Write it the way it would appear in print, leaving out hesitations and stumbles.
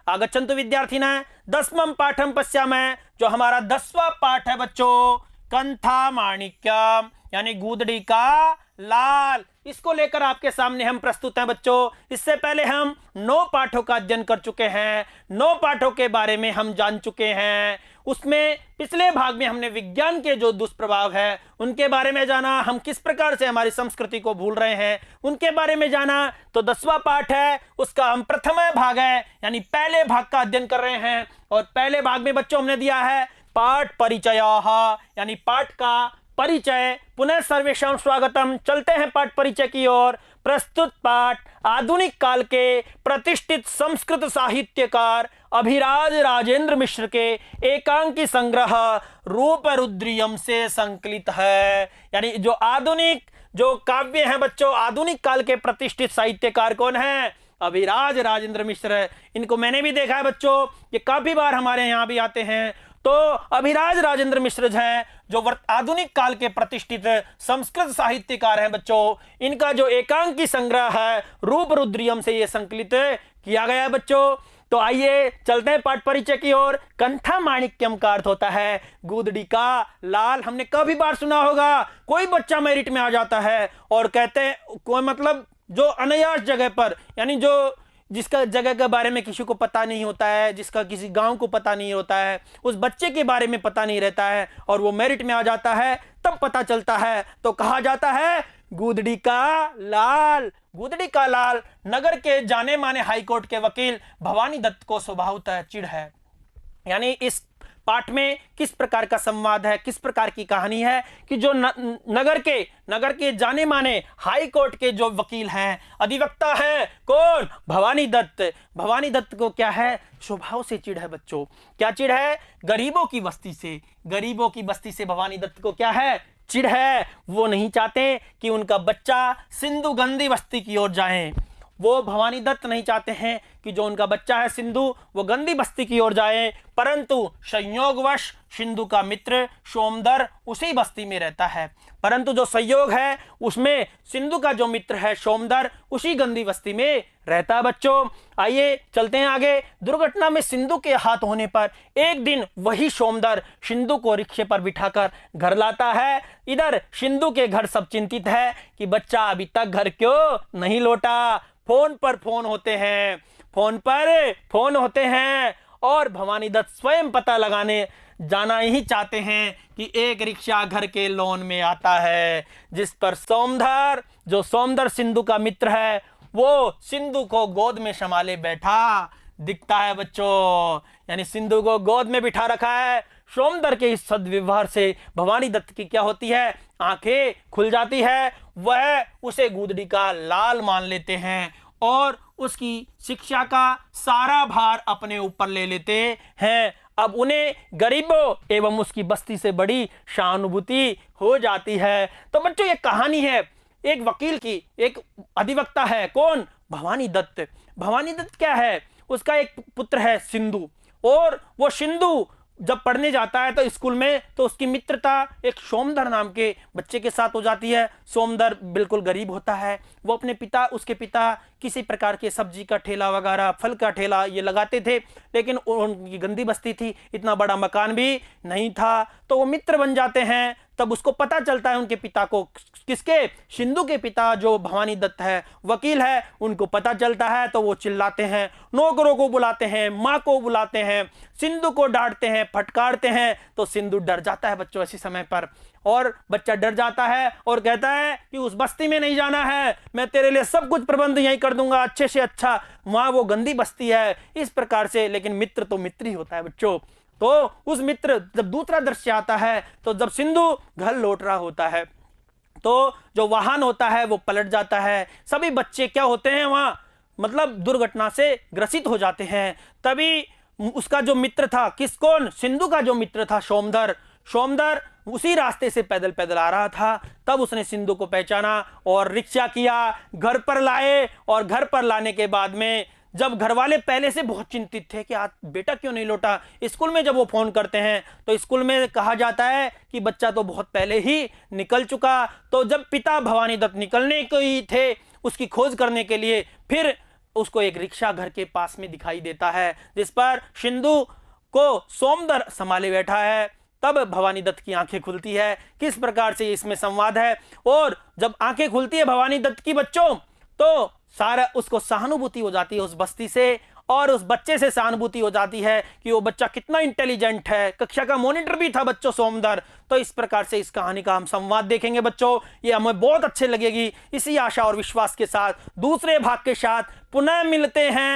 आगच्छन्तु विद्यार्थिनः 10वां पाठं पश्यामः। जो हमारा 10वां पाठ है बच्चों, कंथा माणिक्यम यानी गूदड़ी का लाल, इसको लेकर आपके सामने हम प्रस्तुत हैं बच्चों। इससे पहले हम 9 पाठों का अध्ययन कर चुके हैं, 9 पाठों के बारे में हम जान चुके हैं। उसमें पिछले भाग में हमने विज्ञान के जो दुष्प्रभाव है उनके बारे में जाना, हम किस प्रकार से हमारी संस्कृति को भूल रहे हैं उनके बारे में जाना। तो 10वां पाठ है, उसका हम प्रथम भाग है यानी पहले भाग का अध्ययन कर रहे हैं। और पहले भाग में बच्चों हमने दिया है पाठ परिचय यानी पाठ का परिचय। पुनः सर्वेषां स्वागतम। चलते हैं पाठ परिचय की ओर। प्रस्तुत पाठ आधुनिक काल के प्रतिष्ठित संस्कृत साहित्यकार अभिराज राजेंद्र मिश्र के एकांकी संग्रह रूपरुद्रियम से संकलित है। यानी जो आधुनिक जो काव्य है बच्चों, आधुनिक काल के प्रतिष्ठित साहित्यकार कौन है? अभिराज राजेंद्र मिश्र। इनको मैंने भी देखा है बच्चों, ये काफी बार हमारे यहाँ भी आते हैं। तो अभिराज राजेंद्र मिश्र हैं जो आधुनिक काल के प्रतिष्ठित संस्कृत साहित्यकार हैं बच्चों। इनका जो एकांकी संग्रह है रूपरुद्रियम से ये संकलित किया गया है बच्चों। तो आइए चलते हैं पाठ परिचय की ओर। कंठा माणिक्यम का अर्थ होता है गूदड़ी का लाल। हमने कभी बार सुना होगा, कोई बच्चा मेरिट में आ जाता है और कहते हैं कोई मतलब जो अनायास जगह पर, यानी जो जिसका जगह के बारे में किसी को पता नहीं होता है, जिसका किसी गांव को पता नहीं होता है, उस बच्चे के बारे में पता नहीं रहता है और वो मेरिट में आ जाता है, तब पता चलता है। तो कहा जाता है गूदड़ी का लाल। गूदड़ी का लाल नगर के जाने माने हाईकोर्ट के वकील भवानी दत्त को स्वभावतः चिढ़ है। यानी इस पाठ में किस प्रकार का संवाद है, किस प्रकार की कहानी है कि जो नगर के जाने माने हाई कोर्ट के जो वकील हैं, अधिवक्ता है कौन? भवानी दत्त। भवानी दत्त को क्या है? स्वभाव से चिढ़ है बच्चों। क्या चिढ़ है? गरीबों की बस्ती से। गरीबों की बस्ती से भवानी दत्त को क्या है? चिढ़ है। वो नहीं चाहते कि उनका बच्चा सिंधु गंदी बस्ती की ओर जाए। वो भवानी दत्त नहीं चाहते हैं कि जो उनका बच्चा है सिंधु वो गंदी बस्ती की ओर जाए, परंतु संयोगवश सिंधु का मित्र सोमदर उसी बस्ती में रहता है। परंतु जो संयोग है उसमें सिंधु का जो मित्र है सोमदर उसी गंदी बस्ती में रहता है बच्चों। आइए चलते हैं आगे। दुर्घटना में सिंधु के हाथ होने पर एक दिन वही सोमदर सिंधु को रिक्शे पर बिठाकर घर लाता है। इधर सिंधु के घर सब चिंतित है कि बच्चा अभी तक घर क्यों नहीं लौटा। फोन पर फोन होते हैं, फोन पर फोन होते हैं और भवानी दत्त स्वयं पता लगाने जाना ही चाहते हैं कि एक रिक्शा घर के लॉन में आता है जिस पर सोमदर, जो सोमदर सिंधु का मित्र है, वो सिंधु को गोद में संभाले बैठा दिखता है बच्चों। यानी सिंधु को गोद में बिठा रखा है। सोमदर के इस सद्व्यवहार से भवानी दत्त की क्या होती है? आंखें खुल जाती है। वह उसे गूदड़ी का लाल मान लेते हैं और उसकी शिक्षा का सारा भार अपने ऊपर ले लेते हैं। अब उन्हें गरीबों एवं उसकी बस्ती से बड़ी सहानुभूति हो जाती है। तो बच्चों ये कहानी है एक वकील की, एक अधिवक्ता है कौन? भवानी दत्त। भवानी दत्त क्या है? उसका एक पुत्र है सिंधु, और वो सिंधु जब पढ़ने जाता है तो स्कूल में तो उसकी मित्रता एक सोमदर नाम के बच्चे के साथ हो जाती है। सोमदर बिल्कुल गरीब होता है। वो अपने पिता, उसके पिता किसी प्रकार के सब्जी का ठेला वगैरह, फल का ठेला ये लगाते थे, लेकिन उनकी गंदी बस्ती थी, इतना बड़ा मकान भी नहीं था। तो वो मित्र बन जाते हैं। तब उसको पता चलता है उनके पिता को, किसके? सिंधु के पिता जो भवानी दत्त है, वकील है, उनको पता चलता है। तो वो चिल्लाते हैं, नौकरों को बुलाते हैं, माँ को बुलाते हैं, सिंधु को डांटते हैं, फटकारते हैं। तो सिंधु डर जाता है बच्चों ऐसे समय पर, और बच्चा डर जाता है और कहता है कि उस बस्ती में नहीं जाना है, मैं तेरे लिए सब कुछ प्रबंध यहीं कर दूंगा, अच्छे से अच्छा, वहां वो गंदी बस्ती है, इस प्रकार से। लेकिन मित्र तो मित्र ही होता है बच्चों। तो उस मित्र जब दूसरा दृश्य आता है, तो जब सिंधु घर लौट रहा होता है तो जो वाहन होता है वो पलट जाता है। सभी बच्चे क्या होते हैं वहां, मतलब दुर्घटना से ग्रसित हो जाते हैं। तभी उसका जो मित्र था, कौन? सिंधु का जो मित्र था सोमदर, सोमदर उसी रास्ते से पैदल पैदल आ रहा था। तब उसने सिंधु को पहचाना और रिक्शा किया, घर पर लाए। और घर पर लाने के बाद में जब घर वाले पहले से बहुत चिंतित थे कि आज बेटा क्यों नहीं लौटा, स्कूल में जब वो फोन करते हैं तो स्कूल में कहा जाता है कि बच्चा तो बहुत पहले ही निकल चुका। तो जब पिता भवानी दत्त निकलने को ही थे उसकी खोज करने के लिए, फिर उसको एक रिक्शा घर के पास में दिखाई देता है, जिस पर सिंधु को सोमदर संभाले बैठा है। तब भवानी दत्त की आंखें खुलती है। किस प्रकार से इसमें संवाद है, और जब आंखें खुलती है भवानी दत्त की बच्चों, तो सारा उसको सहानुभूति हो जाती है उस बस्ती से, और उस बच्चे से सहानुभूति हो जाती है कि वो बच्चा कितना इंटेलिजेंट है, कक्षा का मॉनिटर भी था बच्चों सोमदर। तो इस प्रकार से इस कहानी का हम संवाद देखेंगे बच्चों, ये हमें बहुत अच्छे लगेगी। इसी आशा और विश्वास के साथ दूसरे भाग के साथ पुनः मिलते हैं।